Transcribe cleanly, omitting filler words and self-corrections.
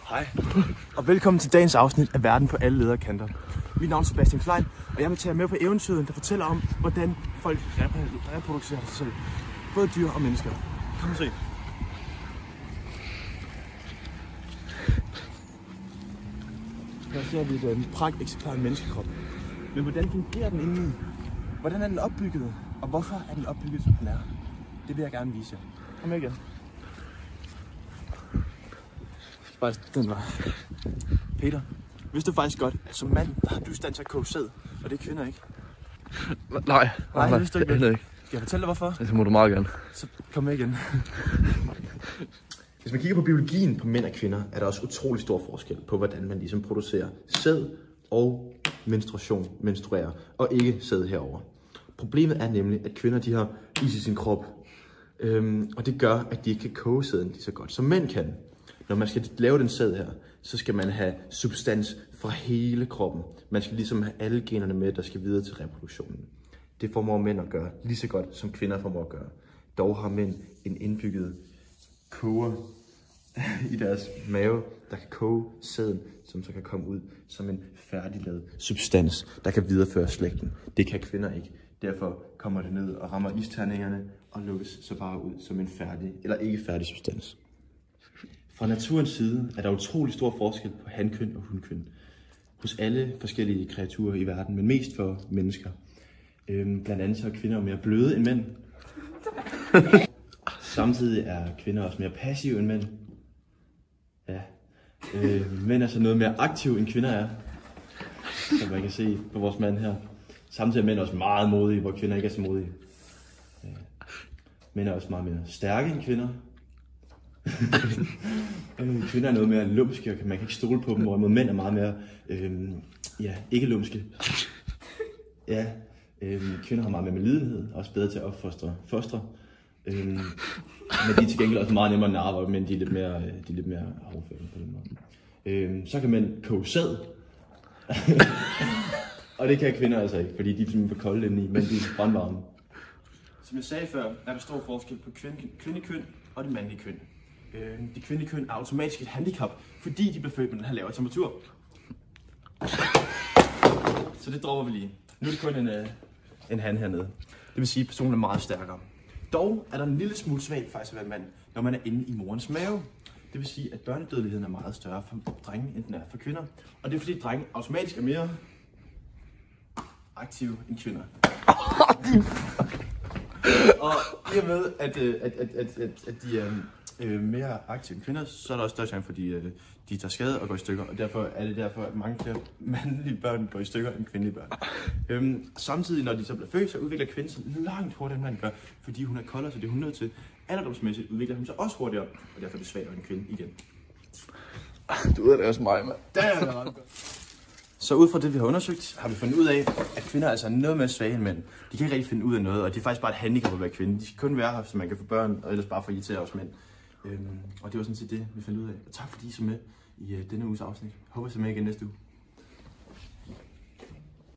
Hej, og velkommen til dagens afsnit af Verden på alle lederkanter. Mit navn er Sebastian Klein, og jeg vil tage jer med på eventyret, der fortæller om, hvordan folk reproducerer sig selv. Både dyr og mennesker. Kom og se. Her ser vi et pragteksemplar af en menneskekrop. Men hvordan fungerer den indeni? Hvordan er den opbygget? Og hvorfor er den opbygget, som den er? Det vil jeg gerne vise jer. Kom med igen. Den var. Peter, vidste du faktisk godt, at som mand, der har du stand til at koge sæd, og det er kvinder ikke? Nej, det vidste du ikke. Ikke. Skal jeg fortælle dig hvorfor? Det må du meget gerne. Så kom med igen. Hvis man kigger på biologien på mænd og kvinder, er der også utrolig stor forskel på, hvordan man ligesom producerer sæd og menstruerer, og ikke sæd herover. Problemet er nemlig, at kvinder de har is i sin krop, og det gør, at de ikke kan koge sæden lige så godt, som mænd kan. Når man skal lave den sæd her, så skal man have substans fra hele kroppen. Man skal ligesom have alle generne med, der skal videre til reproduktionen. Det formår mænd at gøre lige så godt, som kvinder formår at gøre. Dog har mænd en indbygget koger i deres mave, der kan koge sæden, som så kan komme ud som en færdiglavet substans, der kan videreføre slægten. Det kan kvinder ikke. Derfor kommer det ned og rammer isterningerne og lukkes så bare ud som en færdig eller ikke færdig substans. Fra naturens side er der utrolig stor forskel på hankøn og hunkøn hos alle forskellige kreaturer i verden, men mest for mennesker. Blandt andet så er kvinder mere bløde end mænd. Samtidig er kvinder også mere passive end mænd. Ja. Mænd er så noget mere aktive end kvinder er, som man kan se på vores mand her. Samtidig er mænd også meget modige, hvor kvinder ikke er så modige. Mænd er også meget mere stærke end kvinder. Kvinder er noget mere lumske, og man kan ikke stole på dem, hvorimod mænd er meget mere, ikke lumske. Ja, kvinder har meget mere medlidenhed, også bedre til at opfostre fostre. Men de er til gengæld også meget nemmere at narre, men de er lidt mere afførende på den måde. Så kan mænd koge sæd, og det kan kvinder altså ikke, fordi de er simpelthen for kolde indeni, men de er brandvarme. Som jeg sagde før, er der stor forskel på kvindekøn og det mandlige køn. Det kvindelige køn er automatisk et handicap, fordi de bliver født med den her lavere temperatur. Så det dropper vi lige. Nu er det kun en han hernede. Det vil sige, at personen er meget stærkere. Dog er der en lille smule svagt faktisk at være mand, når man er inde i morens mave. Det vil sige, at børnedødeligheden er meget større for drenge, end den er for kvinder. Og det er fordi, drenge automatisk er mere aktive end kvinder. Og i og med, at de er mere aktive end kvinder, så er der også større chance for, at de tager skade og går i stykker. Og derfor er det at mange flere mandlige børn går i stykker end kvindelige børn. Samtidig, når de så bliver født, så udvikler kvinden sig langt hurtigere, end man gør, fordi hun er koldere, så det er hun nødt til. Alderdomsmæssigt udvikler hun sig også hurtigere, og derfor er det svagere end kvinde igen. Du ved det også mig, mand. Der er det ret godt. Så ud fra det, vi har undersøgt, har vi fundet ud af, at kvinder altså er noget mere svage end mænd. De kan ikke rigtig finde ud af noget, og det er faktisk bare et handicap at være kvinde. De skal kun være her, så man kan få børn, og ellers bare få irritere os mænd. Og det var sådan set det, vi fandt ud af. Og tak fordi I så med i denne uges afsnit. Håber I så med igen næste uge.